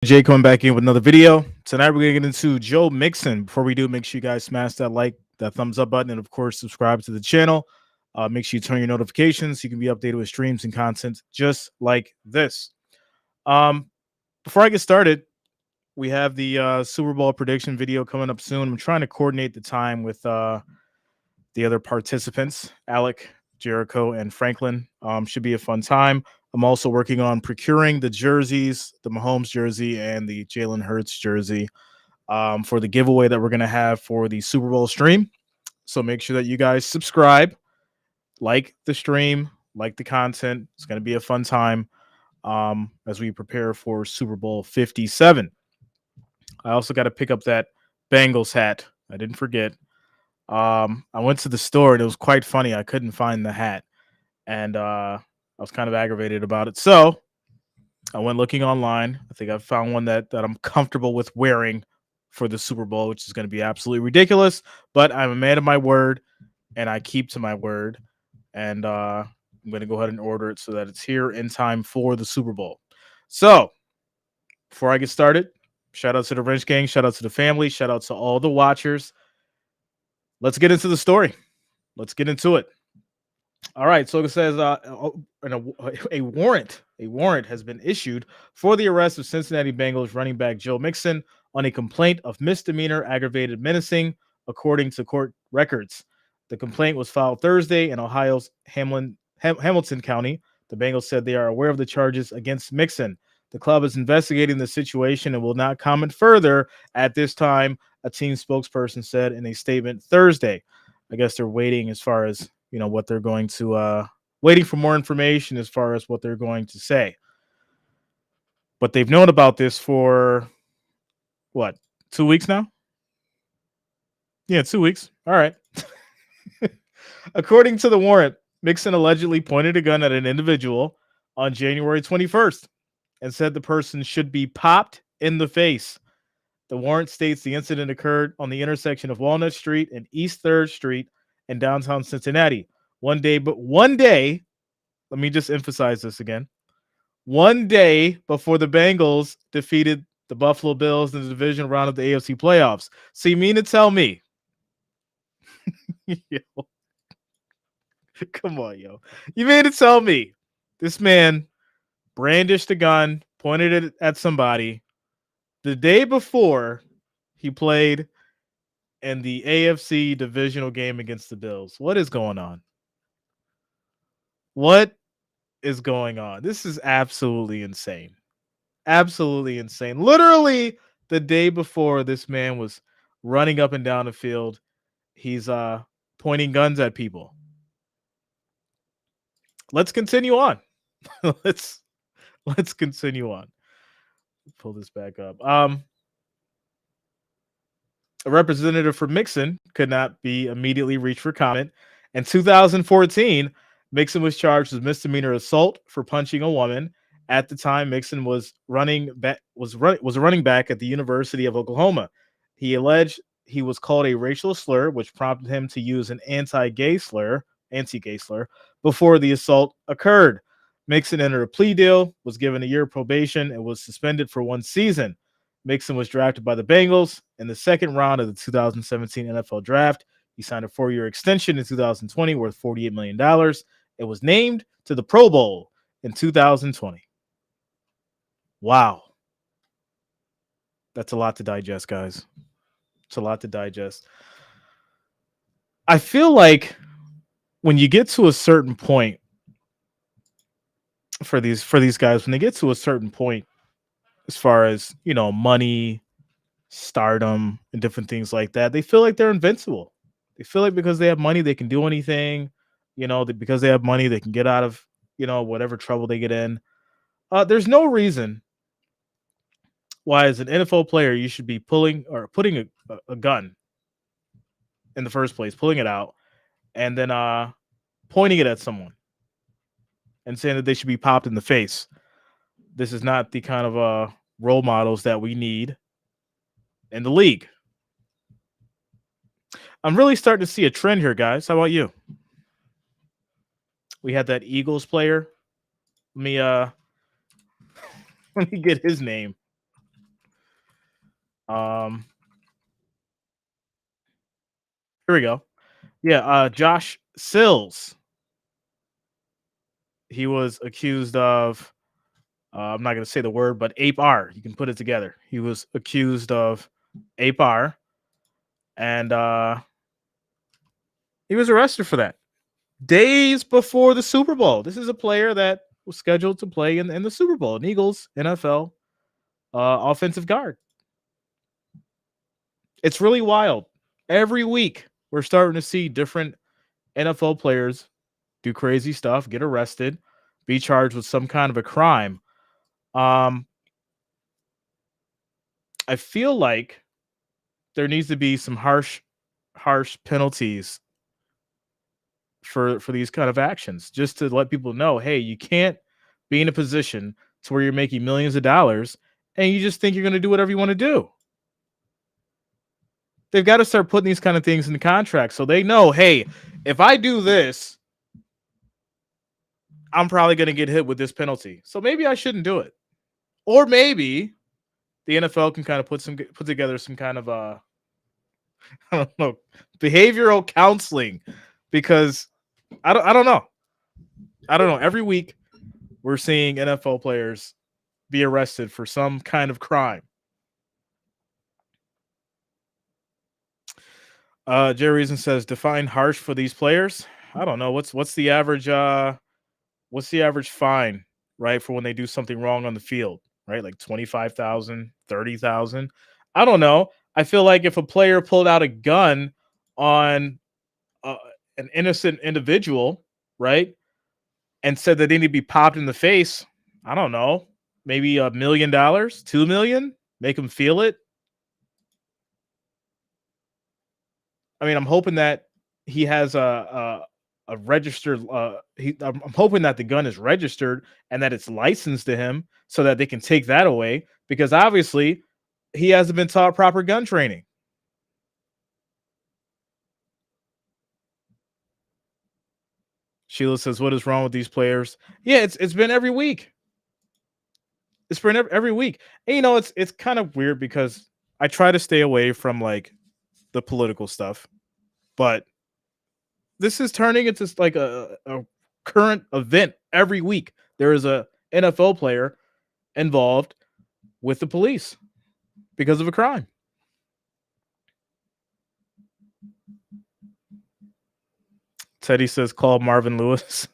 Jay coming back in with another video. Tonight we're gonna get into Joe Mixon. Before we do, make sure you guys smash that like, that thumbs up button, and of course subscribe to the channel. Make sure you turn your notifications so you can be updated with streams and content just like this. Um, Before I get started, we have the Super Bowl prediction video coming up soon. I'm trying to coordinate the time with the other participants, Alec, Jericho, and Franklin. Should be a fun time. I'm also working on procuring the jerseys, the Mahomes jersey and the Jalen Hurts jersey for the giveaway that we're going to have for the Super Bowl stream. So make sure that you guys subscribe, like the stream, like the content. It's going to be a fun time as we prepare for Super Bowl 57. I also got to pick up that Bengals hat. I didn't forget. I went to the store and it was quite funny. I couldn't find the hat. And I was kind of aggravated about it. So I went looking online. I think I found one that I'm comfortable with wearing for the Super Bowl, which is going to be absolutely ridiculous. But I'm a man of my word, and I keep to my word. And I'm going to go ahead and order it so that it's here in time for the Super Bowl. So before I get started, shout out to the Wrench Gang, shout out to the family, shout out to all the watchers. Let's get into the story. Let's get into it. All right, so it says a warrant has been issued for the arrest of Cincinnati Bengals running back Joe Mixon on a complaint of misdemeanor aggravated menacing, according to court records. The complaint was filed Thursday in Ohio's Hamilton County. The Bengals said they are aware of the charges against Mixon. The club is investigating the situation and will not comment further at this time, a team spokesperson said in a statement Thursday. I guess they're waiting as far as what they're going to waiting for more information as far as what they're going to say. But they've known about this for what, 2 weeks now? Yeah, 2 weeks. All right. According to the warrant, Mixon allegedly pointed a gun at an individual on January 21st and said the person should be popped in the face. The warrant states the incident occurred on the intersection of Walnut Street and East 3rd Street in downtown Cincinnati. One day, let me just emphasize this again. One day before the Bengals defeated the Buffalo Bills in the divisional round of the AFC playoffs. So you mean to tell me? Yo. Come on, yo. You mean to tell me this man brandished a gun, pointed it at somebody the day before he played in the AFC divisional game against the Bills? What is going on? What is going on? This is absolutely insane. Absolutely insane. Literally the day before this man was running up and down the field, he's pointing guns at people. Let's continue on. let's continue on. Pull this back up. A representative for Mixon could not be immediately reached for comment. In 2014, Mixon was charged with misdemeanor assault for punching a woman. At the time, Mixon was a running back at the University of Oklahoma. He alleged he was called a racial slur, which prompted him to use an anti-gay slur before the assault occurred. Mixon entered a plea deal, was given a year of probation, and was suspended for 1 season. Mixon was drafted by the Bengals in the second round of the 2017 NFL Draft. He signed a 4-year extension in 2020 worth $48 million. It was named to the Pro Bowl in 2020. Wow. That's a lot to digest, guys. It's a lot to digest. I feel like when you get to a certain point for these guys, when they get to a certain point as far as, money, stardom, and different things like that, they feel like they're invincible. They feel like because they have money, they can do anything. Because they have money, they can get out of, whatever trouble they get in. There's no reason why, as an NFL player, you should be putting a gun in the first place, pulling it out, and then pointing it at someone and saying that they should be popped in the face. This is not the kind of role models that we need in the league. I'm really starting to see a trend here, guys. How about you? We had that Eagles player. Let me get his name. Here we go. Yeah, Josh Sills. He was accused of I'm not going to say the word, but ape R. You can put it together. He was accused of ape R, and he was arrested for that days before the Super Bowl. This is a player that was scheduled to play in the Super Bowl, an Eagles NFL offensive guard. It's really wild. Every week, we're starting to see different NFL players do crazy stuff, get arrested, be charged with some kind of a crime. I feel like there needs to be some harsh penalties for these kind of actions, just to let people know, hey, you can't be in a position to where you're making millions of dollars and you just think you're going to do whatever you want to do. They've got to start putting these kind of things in the contract so they know, hey, if I do this, I'm probably going to get hit with this penalty. So maybe I shouldn't do it. Or maybe the NFL can kind of put together some kind of I don't know, behavioral counseling, because I don't know. I don't know. Every week we're seeing NFL players be arrested for some kind of crime. Jerry Reason says define harsh for these players. I don't know. What's the average fine, right, for when they do something wrong on the field, right? Like 25,000, 30,000. I don't know. I feel like if a player pulled out a gun on an innocent individual, right, and said that they need to be popped in the face, I don't know, maybe $1 million, 2 million, make them feel it. I mean, I'm hoping that he has a registered. I'm hoping that the gun is registered and that it's licensed to him, so that they can take that away, because obviously he hasn't been taught proper gun training. Sheila says, "What is wrong with these players?" Yeah, it's been every week. It's been every week, and it's kind of weird because I try to stay away from like the political stuff, but this is turning into like a current event every week. There is a NFL player involved with the police because of a crime. Teddy says, call Marvin Lewis.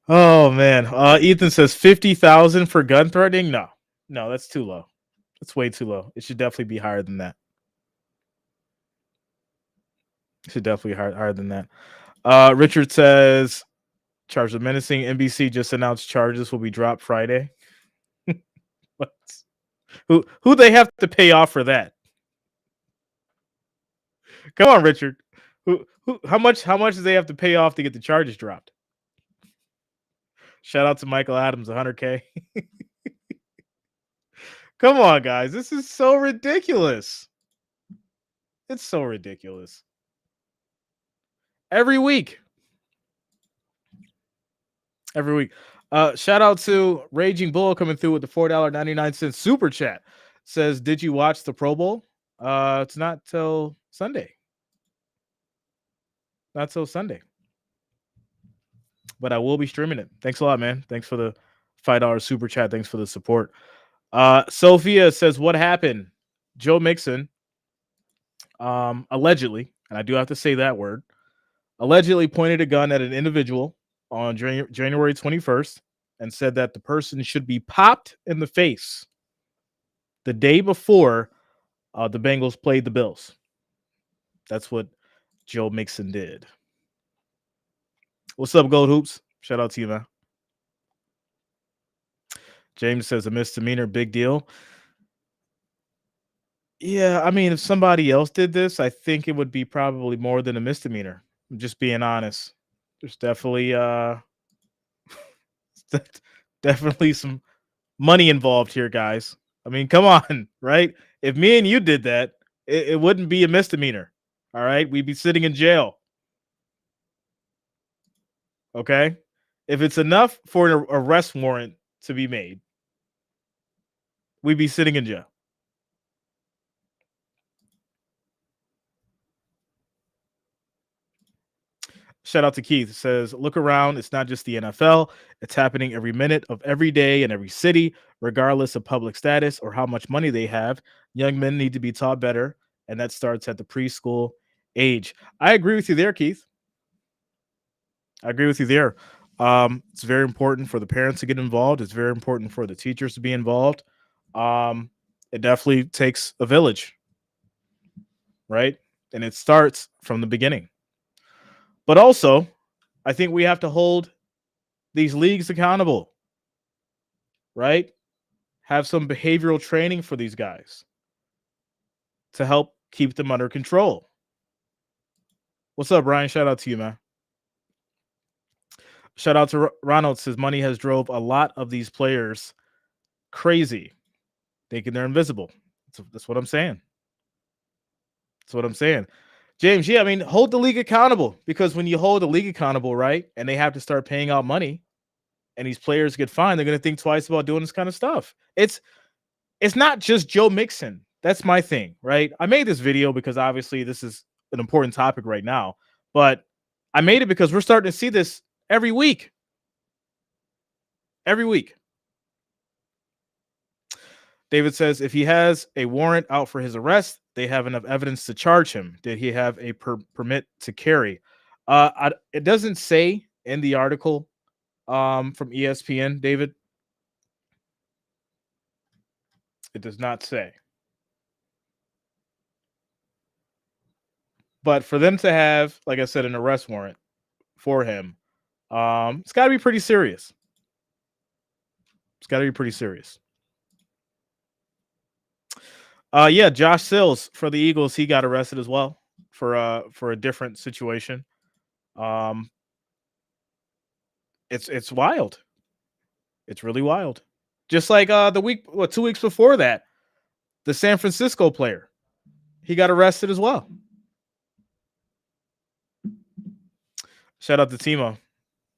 Oh man. Ethan says 50,000 for gun threatening. No, that's too low. That's way too low. It should definitely be higher than that. It should definitely be higher than that. Richard says, charge of menacing. NBC just announced charges will be dropped Friday. Who they have to pay off for that? Come on, Richard. How much do they have to pay off to get the charges dropped? Shout out to Michael Adams, 100K. Come on, guys. This is so ridiculous. It's so ridiculous. Every week. Shout out to Raging Bull coming through with the $4.99 super chat. Says, did you watch the Pro Bowl? It's not till Sunday. Not till Sunday. But I will be streaming it. Thanks a lot, man. Thanks for the $5 super chat. Thanks for the support. Sophia says, what happened? Joe Mixon, allegedly, and I do have to say that word, allegedly pointed a gun at an individual on January 21st and said that the person should be popped in the face the day before the Bengals played the Bills. That's what Joe Mixon did. What's up, Gold Hoops? Shout out to you, man. James says a misdemeanor, big deal. Yeah, I mean, if somebody else did this, I think it would be probably more than a misdemeanor. I'm just being honest. There's definitely definitely some money involved here, guys. I mean, come on, right? If me and you did that, it wouldn't be a misdemeanor. All right, we'd be sitting in jail. Okay, if it's enough for an arrest warrant to be made, we'd be sitting in jail. Shout out to Keith. Says, look around. It's not just the NFL. It's happening every minute of every day in every city, regardless of public status or how much money they have. Young men need to be taught better, and that starts at the preschool age. I agree with you there, Keith. I agree with you there. It's very important for the parents to get involved. It's very important for the teachers to be involved. It definitely takes a village, right? And it starts from the beginning. But also, I think we have to hold these leagues accountable, right? Have some behavioral training for these guys to help keep them under control. What's up, Ryan? Shout out to you, man. Shout out to Ronald. Says money has drove a lot of these players crazy, thinking they're invisible. That's what I'm saying. That's what I'm saying. James, yeah, I mean, hold the league accountable, because when you hold the league accountable, right, and they have to start paying out money and these players get fined, they're going to think twice about doing this kind of stuff. It's not just Joe Mixon. That's my thing, right? I made this video because obviously this is an important topic right now, but I made it because we're starting to see this every week. Every week. David says, if he has a warrant out for his arrest, they have enough evidence to charge him. Did he have a permit to carry? It doesn't say in the article from ESPN, David. It does not say. But for them to have, like I said, an arrest warrant for him, it's got to be pretty serious. It's got to be pretty serious. Yeah, Josh Sills for the Eagles, he got arrested as well for a different situation. It's wild. It's really wild. Just like the week, 2 weeks before that, the San Francisco player, he got arrested as well. Shout out to Timo.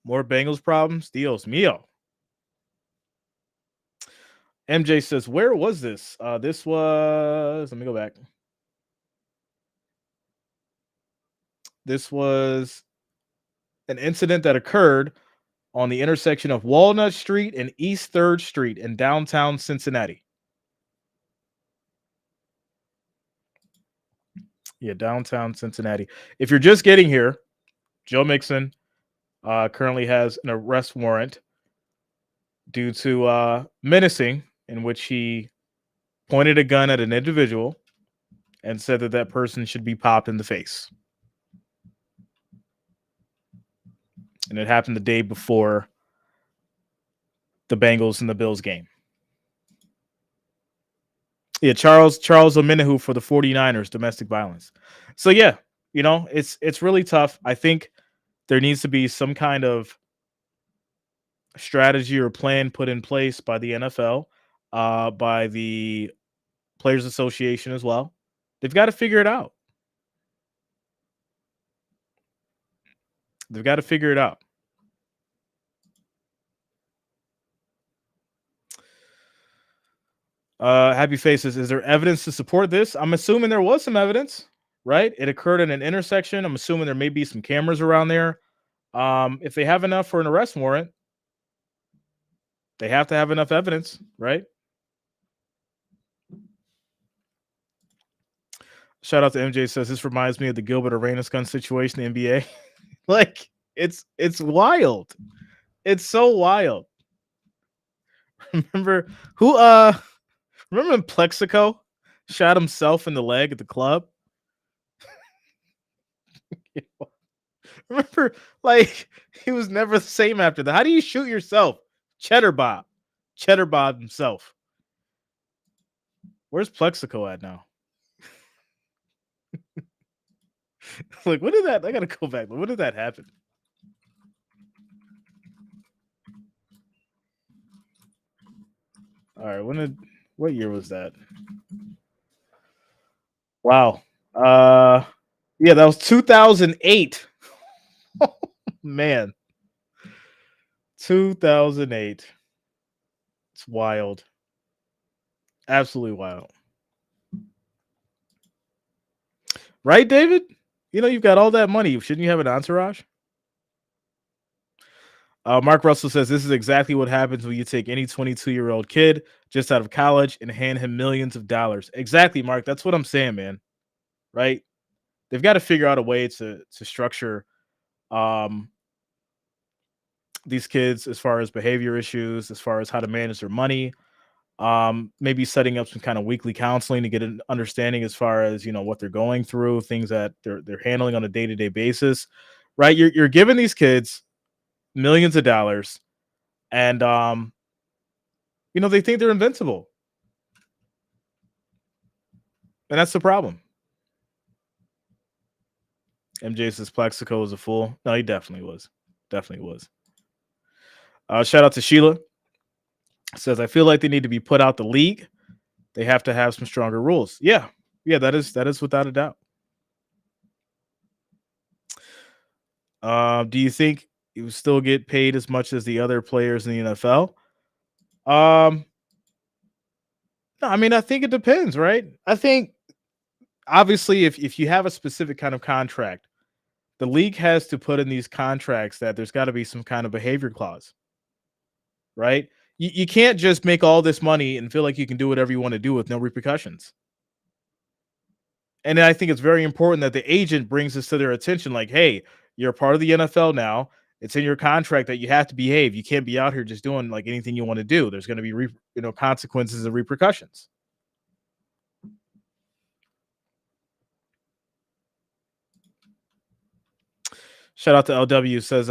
More Bengals problems? Dios mio. MJ says, where was this? This was, let me go back. This was an incident that occurred on the intersection of Walnut Street and East 3rd Street in downtown Cincinnati. Yeah, downtown Cincinnati. If you're just getting here, Joe Mixon currently has an arrest warrant due to menacing, in which he pointed a gun at an individual and said that that person should be popped in the face. And it happened the day before the Bengals and the Bills game. Yeah, Charles Omenihu for the 49ers, domestic violence. So yeah, you know, it's really tough. I think there needs to be some kind of strategy or plan put in place by the NFL, by the Players Association as well. They've got to figure it out. They've got to figure it out. Happy Faces, is there evidence to support this? I'm assuming there was some evidence, right? It occurred in an intersection. I'm assuming there may be some cameras around there. If they have enough for an arrest warrant, they have to have enough evidence, right? Shout out to MJ, says this reminds me of the Gilbert Arenas gun situation in the NBA. Like, it's wild. It's so wild. Remember when Plexico shot himself in the leg at the club? Remember, like, he was never the same after that. How do you shoot yourself? Cheddar Bob himself. Where's Plexico at now? Like, when did that? I gotta go back. When did that happen? All right, what year was that? Wow. Yeah, that was 2008. Oh, man. 2008. It's wild. Absolutely wild. Right, David? You know, you've got all that money. Shouldn't you have an entourage? Mark Russell says this is exactly what happens when you take any 22-year-old kid just out of college and hand him millions of dollars. Exactly, Mark. That's what I'm saying, man. Right? They've got to figure out a way to structure um, these kids as far as behavior issues, as far as how to manage their money. Maybe setting up some kind of weekly counseling to get an understanding as far as what they're going through, things that they're handling on a day-to-day basis. Right? You're giving these kids millions of dollars, and they think they're invincible, and that's the problem. MJ says Plexico was a fool. No, he definitely was. Definitely was. Shout out to Sheila. Says I feel like they need to be put out the league. They have to have some stronger rules. Yeah, that is without a doubt. Do you think he would still get paid as much as the other players in the NFL? No, I mean, I think it depends, right? I think obviously if you have a specific kind of contract, the league has to put in these contracts that there's got to be some kind of behavior clause, right? You can't just make all this money and feel like you can do whatever you want to do with no repercussions. And I think it's very important that the agent brings this to their attention, like, hey, you're a part of the NFL now. It's in your contract that you have to behave. You can't be out here just doing like anything you want to do. There's going to be consequences and repercussions. Shout out to LW says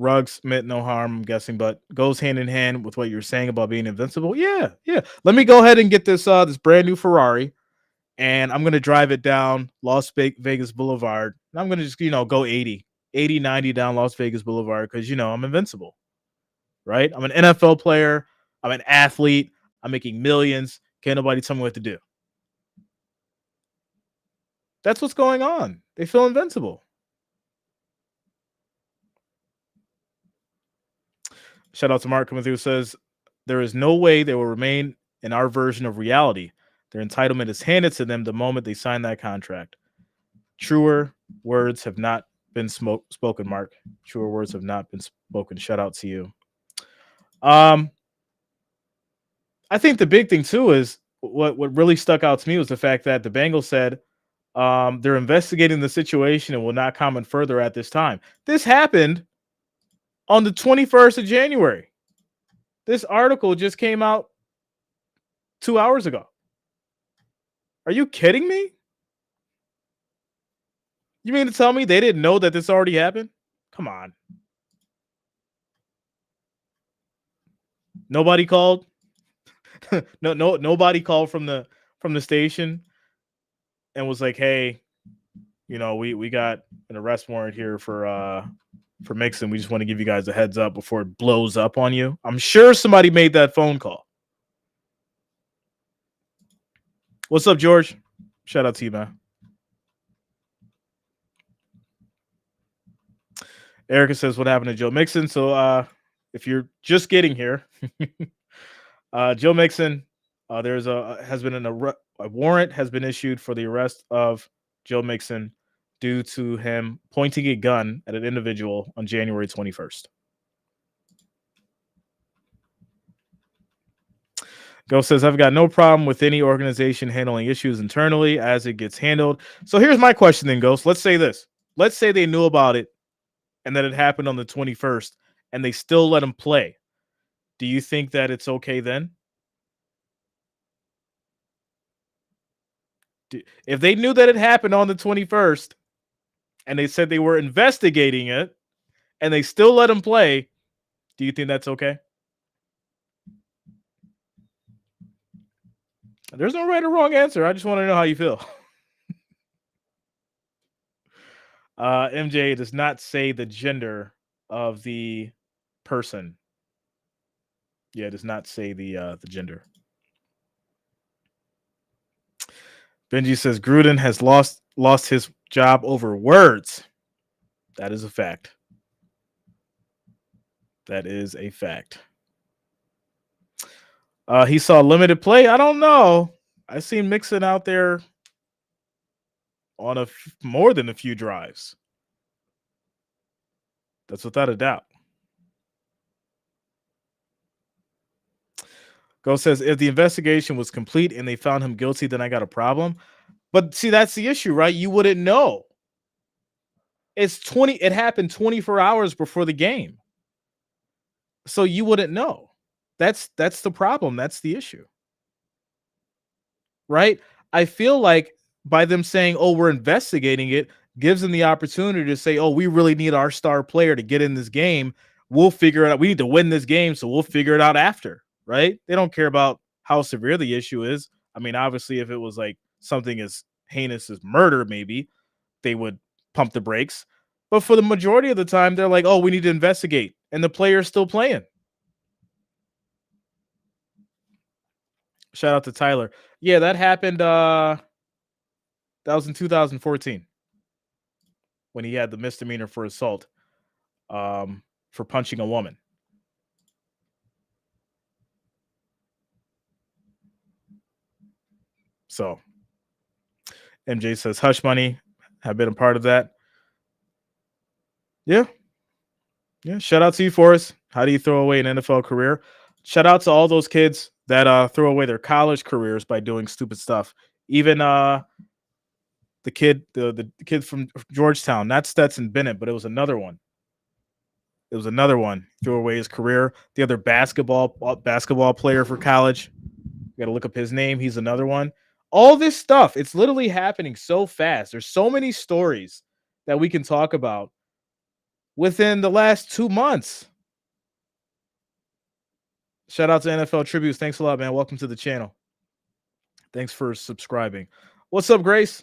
Ruggs meant no harm, I'm guessing, but goes hand in hand with what you're saying about being invincible. Yeah. Let me go ahead and get this brand new Ferrari, and I'm gonna drive it down Las Vegas Boulevard. And I'm gonna just go 80, 90 down Las Vegas Boulevard because I'm invincible, right? I'm an NFL player. I'm an athlete. I'm making millions. Can't nobody tell me what to do. That's what's going on. They feel invincible. Shout out to Mark coming through, says there is no way they will remain in our version of reality. Their entitlement is handed to them the moment they sign that contract. Truer words have not been spoken, Mark. Truer words have not been spoken. Shout out to you. I think the big thing too is what really stuck out to me was the fact that the Bengals said they're investigating the situation and will not comment further at this time. This happened on the 21st of January. This article just came out 2 hours ago. Are you kidding me? You mean to tell me they didn't know that this already happened? Come on. Nobody called? Nobody called from the station and was like, "Hey, we got an arrest warrant here for Mixon. We just want to give you guys a heads up before it blows up on you." I'm sure somebody made that phone call. What's up, George? Shout out to you, man. Erica says, "What happened to Joe Mixon?" So, if you're just getting here, Joe Mixon, a warrant has been issued for the arrest of Joe Mixon due to him pointing a gun at an individual on January 21st. Go says, I've got no problem with any organization handling issues internally as it gets handled. So here's my question then, Ghost. Let's say this. Let's say they knew about it and that it happened on the 21st and they still let him play. Do you think that it's okay then? If they knew that it happened on the 21st and they said they were investigating it and they still let him play, do you think that's okay? There's no right or wrong answer. I just want to know how you feel. MJ does not say the gender of the person. Yeah, it does not say the gender. Benji says Gruden has lost his job over words. That is a fact. That is a fact. He saw limited play. I don't know. I seen Mixon out there on more than a few drives. That's without a doubt. Go says if the investigation was complete and they found him guilty, then I got a problem. But see, that's the issue, right? You wouldn't know. It happened 24 hours before the game. So you wouldn't know. That's the problem. That's the issue. Right? I feel like by them saying, "Oh, we're investigating it," gives them the opportunity to say, "Oh, we really need our star player to get in this game. We'll figure it out. We need to win this game, so we'll figure it out after." Right? They don't care about how severe the issue is. I mean, obviously, if it was like something as heinous as murder, maybe they would pump the brakes. But for the majority of the time, they're like, "Oh, we need to investigate," and the player's still playing. Shout out to Tyler. Yeah, that happened. That was in 2014 when he had the misdemeanor for assault, for punching a woman. So MJ says, "Hush money." Have been a part of that. Yeah, yeah. Shout out to you, Forrest. How do you throw away an NFL career? Shout out to all those kids that throw away their college careers by doing stupid stuff. Even the kid from Georgetown, not Stetson Bennett, but it was another one. It was another one. Threw away his career. The other basketball player for college. You got to look up his name. He's another one. All this stuff, it's literally happening so fast. There's so many stories that we can talk about within the last 2 months. Shout out to NFL Tributes. Thanks a lot, man. Welcome to the channel. Thanks for subscribing. What's up, Grace?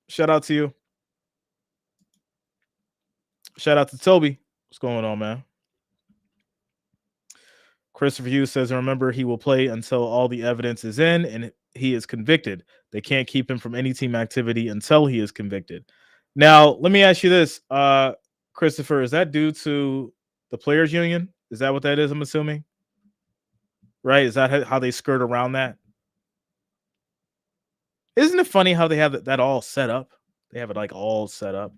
Shout out to you. Shout out to Toby. What's going on, man? Christopher Hughes says, remember, he will play until all the evidence is in and he is convicted. They can't keep him from any team activity until he is convicted. Now, let me ask you this, Christopher, is that due to the players union? Is that what that is, I'm assuming? Right? Is that how they skirt around that? Isn't it funny how they have that all set up? They have it like all set up.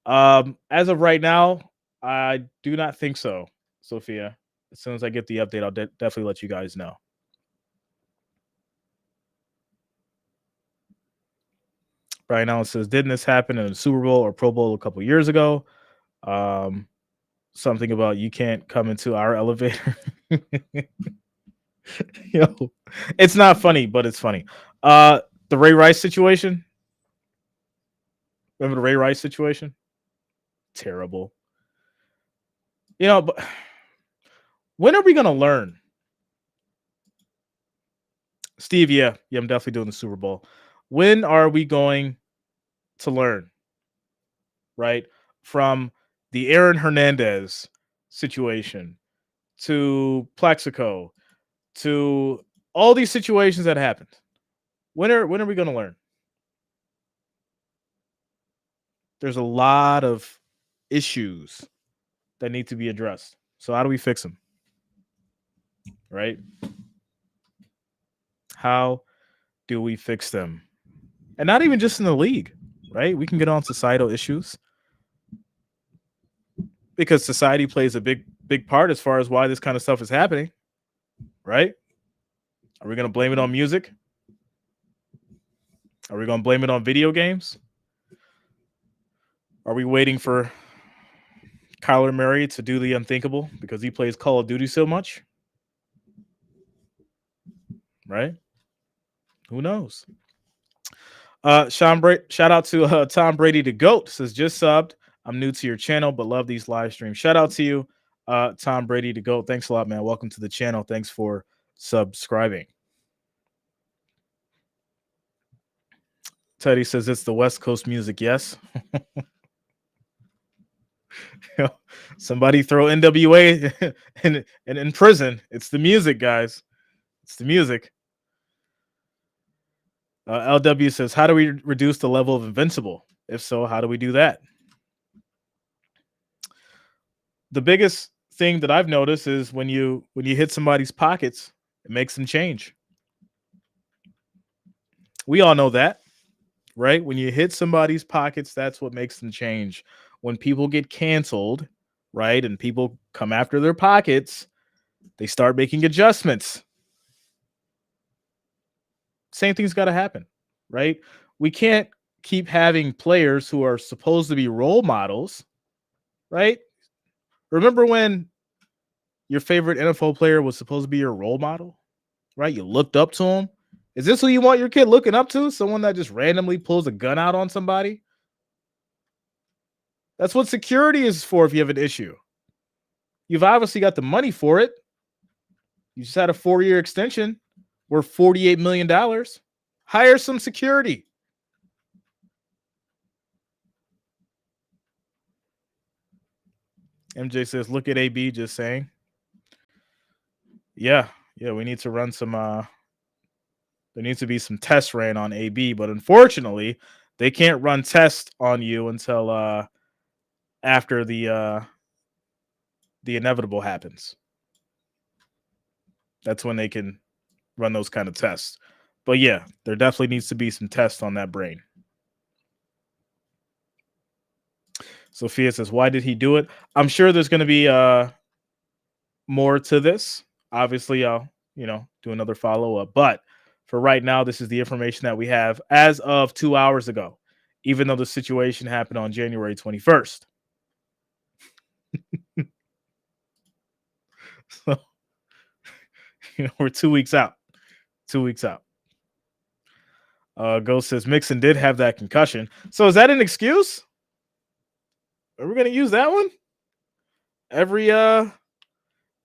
As of right now, I do not think so, Sophia. As soon as I get the update, I'll definitely let you guys know. Brian Allen says, didn't this happen in the Super Bowl or Pro Bowl a couple years ago? Something about you can't come into our elevator. Yo, it's not funny, but it's funny. The Ray Rice situation. Remember the Ray Rice situation? Terrible. But when are we going to learn? Steve, yeah, I'm definitely doing the Super Bowl. When are we going to learn? Right? From the Aaron Hernandez situation to Plexico to all these situations that happened. When are we going to learn? There's a lot of issues that need to be addressed. So how do we fix them? Right? How do we fix them? And not even just in the league, right? We can get on societal issues because society plays a big part as far as why this kind of stuff is happening, right? Are we going to blame it on music? Are we going to blame it on video games? Are we waiting for Kyler Murray to do the unthinkable because he plays Call of Duty so much? Right? Who knows? Shout out to Tom Brady the GOAT. Says, just subbed. I'm new to your channel, but love these live streams. Shout out to you, Tom Brady the GOAT. Thanks a lot, man. Welcome to the channel. Thanks for subscribing. Teddy says it's the West Coast music. Yes. Somebody throw NWA in prison. It's the music, guys. It's the music. LW says, how do we reduce the level of Invincible? If so, how do we do that? The biggest thing that I've noticed is when you hit somebody's pockets It makes them change. We all know that, right? When you hit somebody's pockets, that's what makes them change. When people get canceled, right, and people come after their pockets, they start making adjustments. Same thing's got to happen, right? We can't keep having players who are supposed to be role models, right? Remember when your favorite NFL player was supposed to be your role model, right? You looked up to him. Is this who you want your kid looking up to? Someone that just randomly pulls a gun out on somebody? That's what security is for if you have an issue. You've obviously got the money for it. You just had a 4-year extension worth $48 million. Hire some security. MJ says, look at AB, just saying. Yeah, we need to run some there needs to be some tests ran on AB, but unfortunately, they can't run tests on you until after the inevitable happens. That's when they can run those kind of tests. But yeah, there definitely needs to be some tests on that brain. Sophia says, why did he do it? I'm sure there's going to be more to this. Obviously, I'll, do another follow-up. But for right now, this is the information that we have as of 2 hours ago, even though the situation happened on January 21st. So, we're 2 weeks out. 2 weeks out. Ghost says Mixon did have that concussion. So is that an excuse? Are we going to use that one?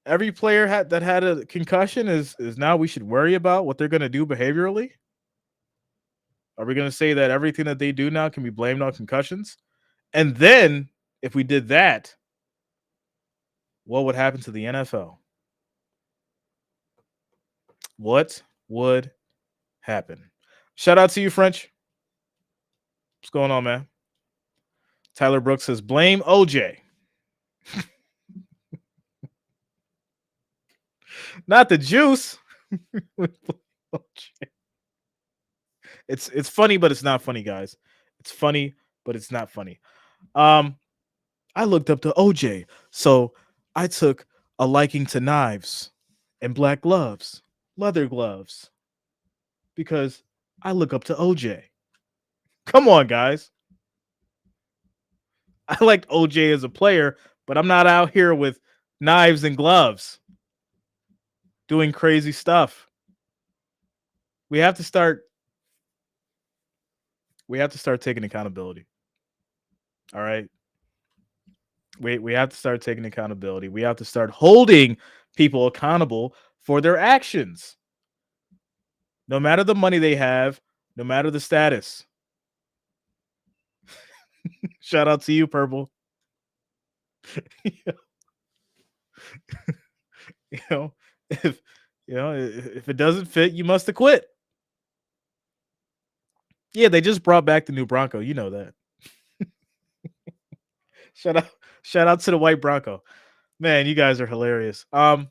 Every player that had a concussion is now we should worry about what they're going to do behaviorally? Are we going to say that everything that they do now can be blamed on concussions? And then if we did that, what would happen to the NFL? What would happen? Shout out to you, French. What's going on, man? Tyler Brooks says, blame OJ. Not the juice. It's funny, but it's not funny, guys. It's funny, but it's not funny. I looked up to OJ, so I took a liking to knives and black gloves, leather gloves, because I look up to OJ. Come on, guys. I liked OJ as a player, but I'm not out here with knives and gloves doing crazy stuff. We have to start taking accountability. All right. We have to start taking accountability. We have to start holding people accountable for their actions. No matter the money they have, no matter the status. Shout out to you, Purple. If it doesn't fit, you must have quit. Yeah, they just brought back the new Bronco. You know that. Shout out to the white Bronco. Man, you guys are hilarious. No,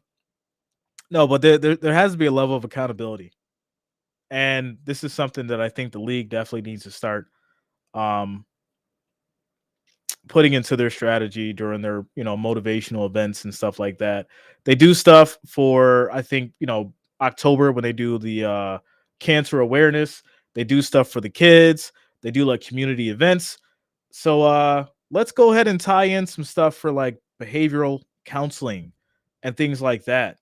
but there has to be a level of accountability. And this is something that I think the league definitely needs to start putting into their strategy during their, motivational events and stuff like that. They do stuff for, I think, October when they do the cancer awareness. They do stuff for the kids. They do like community events. So let's go ahead and tie in some stuff for like behavioral counseling and things like that.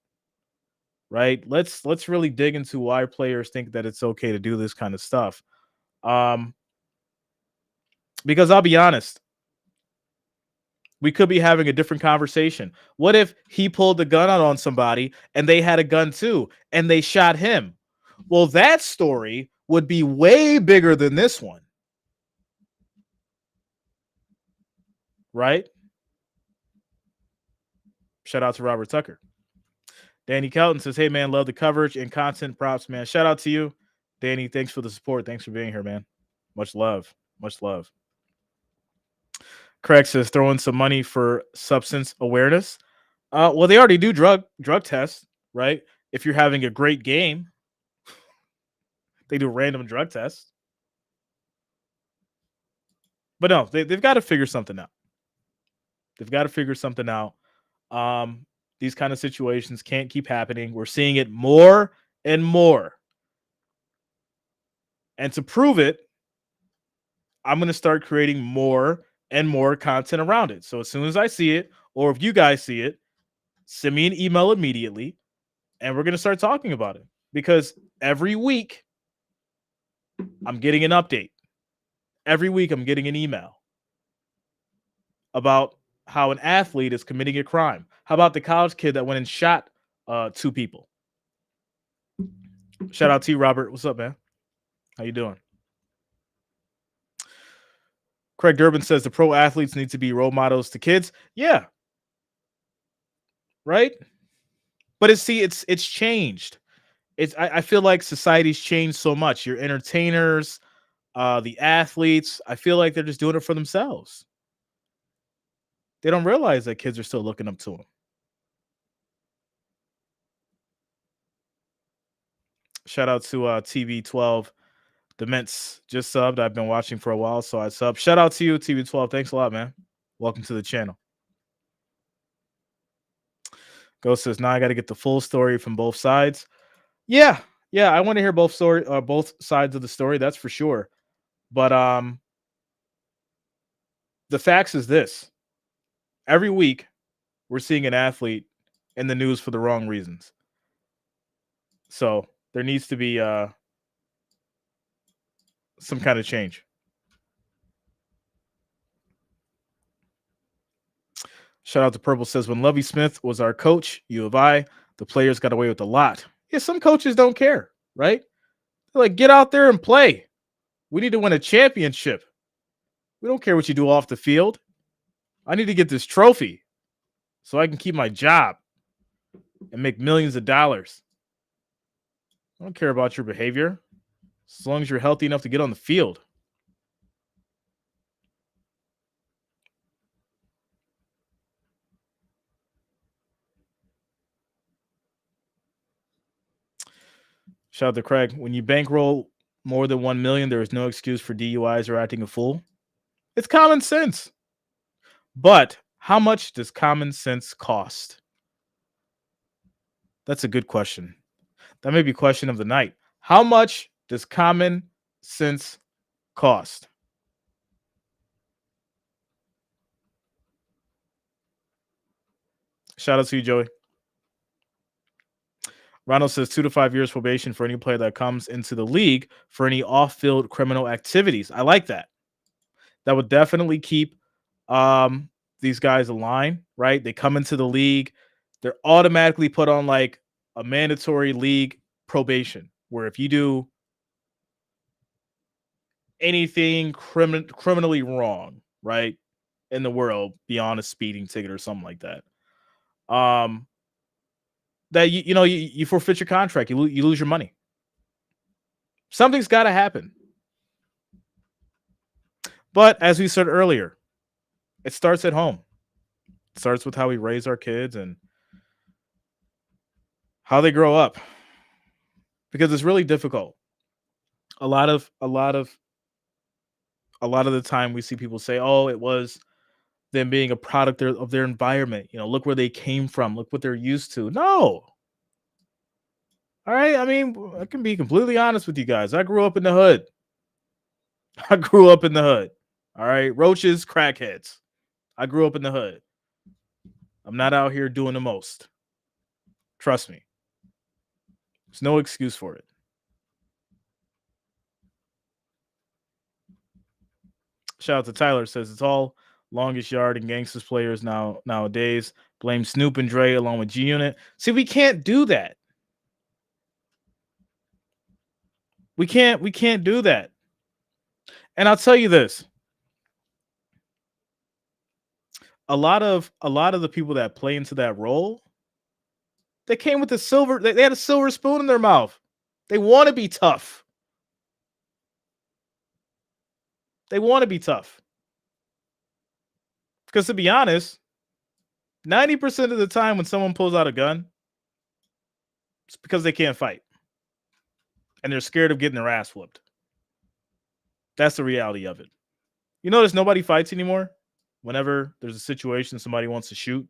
Right? Let's really dig into why players think that it's okay to do this kind of stuff. Because I'll be honest, we could be having a different conversation. What if he pulled the gun out on somebody and they had a gun too and they shot him? Well, that story would be way bigger than this one. Right? Shout out to Robert Tucker. Danny Kelton says, hey, man, love the coverage and content props, man. Shout out to you, Danny. Thanks for the support. Thanks for being here, man. Much love. Much love. Craig says, throw in some money for substance awareness. Well, they already do drug tests, right? If you're having a great game, they do random drug tests. But no, they've got to figure something out. They've got to figure something out. Um, these kind of situations can't keep happening. We're seeing it more and more. And to prove it, I'm going to start creating more and more content around it. So as soon as I see it, or if you guys see it, send me an email immediately, and we're going to start talking about it. Because every week, I'm getting an update. Every week, I'm getting an email about how an athlete is committing a crime. How about the college kid that went and shot 2 people? Shout out to you, Robert. What's up, man? How you doing? Craig Durbin says the pro athletes need to be role models to kids. Yeah. Right? But it's changed. I feel like society's changed so much. Your entertainers, the athletes, I feel like they're just doing it for themselves. They don't realize that kids are still looking up to them. Shout out to TV12. The Mets just subbed. I've been watching for a while, so I sub. Shout out to you, TV12. Thanks a lot, man. Welcome to the channel. Ghost says, now I got to get the full story from both sides. Yeah, I want to hear both sides of the story. That's for sure. But the facts is this: every week we're seeing an athlete in the news for the wrong reasons. So there needs to be some kind of change. Shout out to Purple says, when Lovie Smith was our coach, U of I, the players got away with a lot. Yeah, some coaches don't care, right? They're like, get out there and play. We need to win a championship. We don't care what you do off the field. I need to get this trophy so I can keep my job and make millions of dollars. I don't care about your behavior as long as you're healthy enough to get on the field. Shout out to Craig. When you bankroll more than 1 million, there is no excuse for DUIs or acting a fool. It's common sense. But how much does common sense cost? That's a good question. That may be question of the night. How much does common sense cost? Shout out to you, Joey. Ronald says 2 to 5 years probation for any player that comes into the league for any off-field criminal activities. I like that. That would definitely keep these guys aligned, right? They come into the league, they're automatically put on like a mandatory league probation, where if you do anything criminally wrong, right, in the world beyond a speeding ticket or something like that, that you forfeit your contract, you lose your money. Something's got to happen. But as we said earlier, it starts at home. It starts with how we raise our kids and how they grow up, because it's really difficult. A lot of the time we see people say, "Oh, it was them being a product of their environment. Look where they came from. Look what they're used to." No. All right. I mean, I can be completely honest with you guys. I grew up in the hood. All right. Roaches, crackheads. I grew up in the hood. I'm not out here doing the most. Trust me. There's no excuse for it. Shout out to Tyler. Says it's all longest yard and gangsters players nowadays. Blame Snoop and Dre along with G Unit. See, we can't do that. We can't do that. And I'll tell you this. A lot of the people that play into that role, they came with they had a silver spoon in their mouth. They want to be tough. Because to be honest, 90% of the time when someone pulls out a gun, It's because they can't fight and they're scared of getting their ass whooped. That's the reality of it. You notice nobody fights anymore. Whenever there's a situation somebody wants to shoot,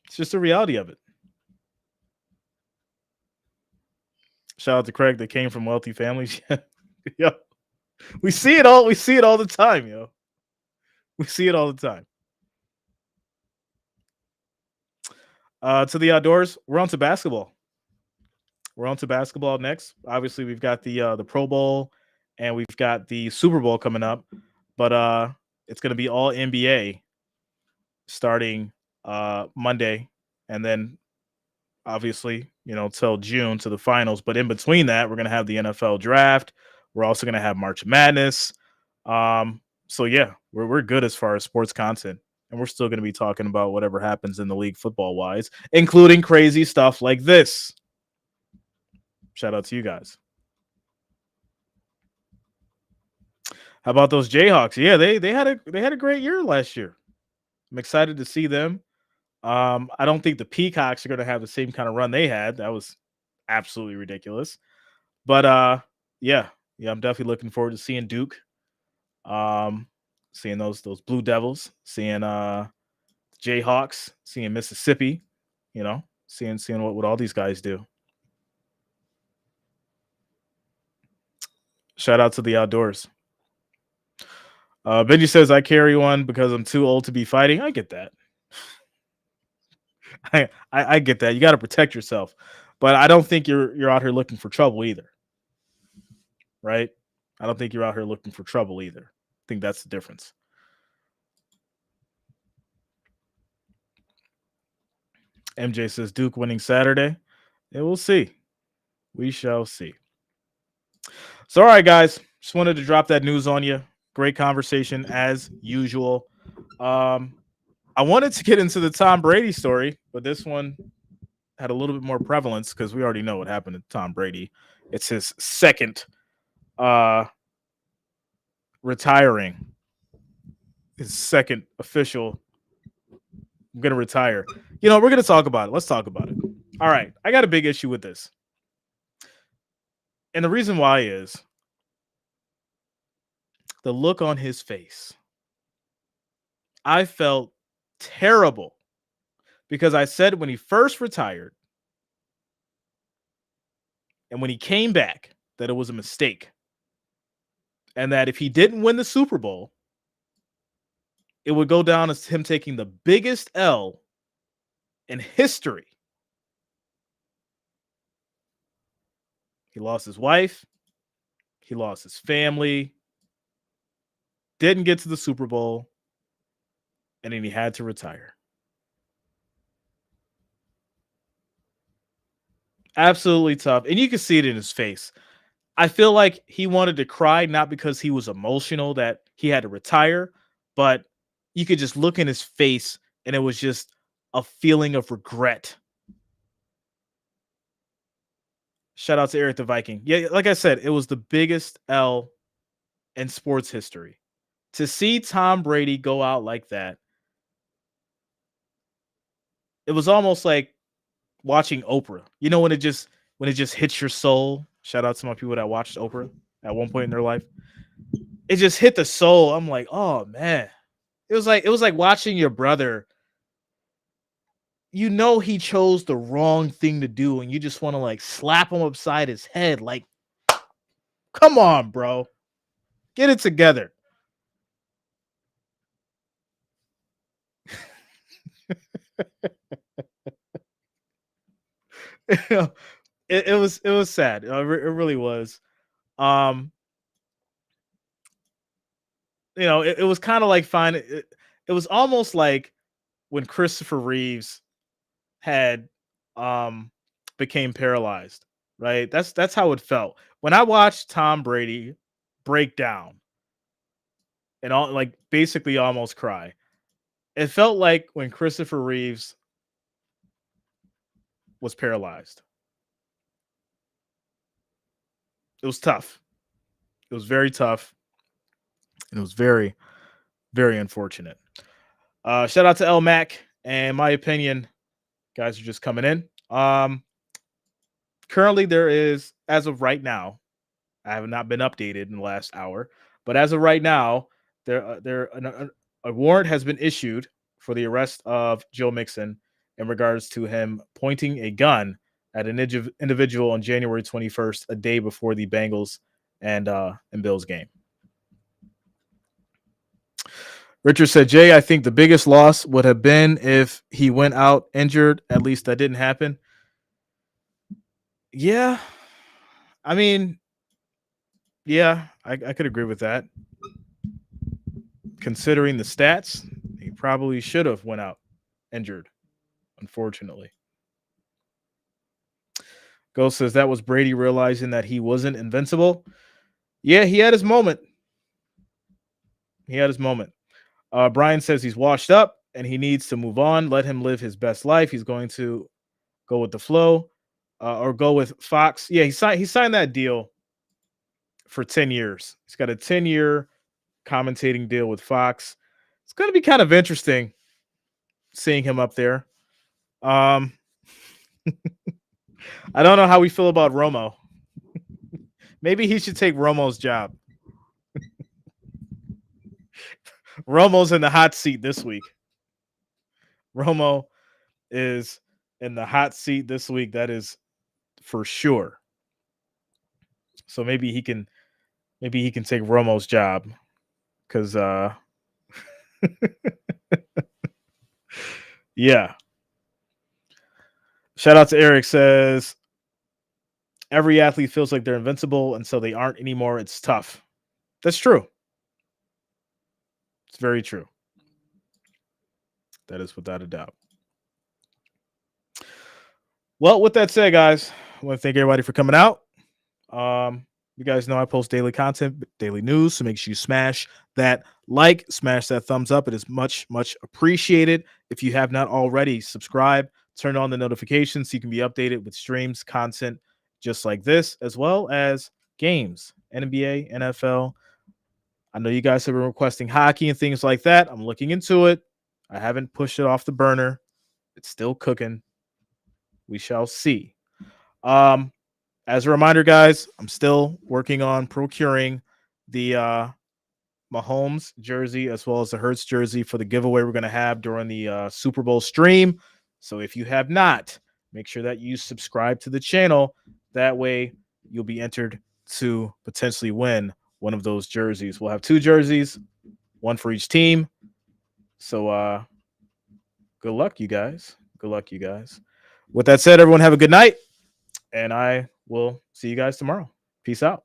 it's just the reality of it. Shout out to Craig that came from wealthy families. Yeah, we see it all. We see it all the time, yo. We see it all the time. To the outdoors, we're on to basketball. We're on to basketball next. Obviously, we've got the Pro Bowl and we've got the Super Bowl coming up, but it's going to be all NBA starting Monday, and then obviously, till June to the finals. But in between that, we're going to have the NFL draft. We're also going to have March Madness. So yeah, we're good as far as sports content, and we're still going to be talking about whatever happens in the league football wise, including crazy stuff like this. Shout out to you guys. How about those Jayhawks? Yeah, they had a great year last year. I'm excited to see them. I don't think the Peacocks are going to have the same kind of run they had. That was absolutely ridiculous. But yeah, I'm definitely looking forward to seeing Duke. Seeing those Blue Devils, seeing Jayhawks, seeing Mississippi, seeing what all these guys do. Shout out to the outdoors. Benji says I carry one because I'm too old to be fighting. I get that. I get that. You got to protect yourself, but I don't think you're out here looking for trouble either, right? I don't think you're out here looking for trouble either. I think that's the difference. MJ says Duke winning Saturday. And we'll see. We shall see. So, all right, guys. Just wanted to drop that news on you. Great conversation as usual. I wanted to get into the Tom Brady story, but this one had a little bit more prevalence because we already know what happened to Tom Brady. It's his second retiring. His second official. I'm going to retire. We're going to talk about it. Let's talk about it. All right. I got a big issue with this. And the reason why is the look on his face. I felt terrible because I said when he first retired and when he came back that it was a mistake. And that if he didn't win the Super Bowl, it would go down as him taking the biggest L in history. He lost his wife. He lost his family. Didn't get to the Super Bowl. And then he had to retire. Absolutely tough. And you can see it in his face. I feel like he wanted to cry, not because he was emotional that he had to retire, but you could just look in his face and it was just a feeling of regret. Shout out to Eric the Viking. Yeah, like I said, it was the biggest L in sports history. To see Tom Brady go out like that, it was almost like watching Oprah. When it just hits your soul. Shout out to my people that watched Oprah at one point in their life. It just hit the soul. I'm like, oh man. It was like watching your brother. He chose the wrong thing to do, and you just want to slap him upside his head. Like, come on, bro. Get it together. It was sad. It really was. It was kind of like fine. It was almost like when Christopher Reeves had became paralyzed, right? That's how it felt. When I watched Tom Brady break down and basically almost cry. It felt like when Christopher Reeves was paralyzed. It was tough. It was very tough. And it was very, very unfortunate. Shout out to L Mac. And my opinion, guys are just coming in. Currently, there is, as of right now, I have not been updated in the last hour, but as of right now, a warrant has been issued for the arrest of Joe Mixon in regards to him pointing a gun at an individual on January 21st, a day before the Bengals and Bills game. Richard said, Jay, I think the biggest loss would have been if he went out injured. At least that didn't happen. Yeah. I mean, yeah, I could agree with that. Considering the stats, he probably should have went out injured, unfortunately. Ghost says that was Brady realizing that he wasn't invincible. Yeah, he had his moment. Brian says he's washed up and he needs to move on. Let him live his best life. He's going to go with the flow or go with Fox. Yeah, he signed that deal for 10 years. He's got a 10-year commentating deal with Fox. It's going to be kind of interesting seeing him up there. I don't know how we feel about Romo. Maybe he should take Romo's job. Romo's in the hot seat this week. Romo is in the hot seat this week. That is for sure. So maybe he can take Romo's job because yeah. Shout out to Eric says every athlete feels like they're invincible and so they aren't anymore. It's tough. That's true. It's very true. That is without a doubt. Well, with that said, guys, I want to thank everybody for coming out. You guys know I post daily content, daily news, so make sure you smash that like, smash that thumbs up. It is much, much appreciated. If you have not already, subscribe, turn on the notifications so you can be updated with streams, content just like this, as well as games, NBA, NFL. I know you guys have been requesting hockey and things like that. I'm looking into it. I haven't pushed it off the burner. It's still cooking. We shall see. As a reminder, guys, I'm still working on procuring the Mahomes jersey as well as the Hurts jersey for the giveaway we're going to have during the Super Bowl stream. So if you have not, make sure that you subscribe to the channel. That way you'll be entered to potentially win one of those jerseys. We'll have 2 jerseys, one for each team. So good luck, you guys. Good luck, you guys. With that said, everyone have a good night, and I will see you guys tomorrow. Peace out.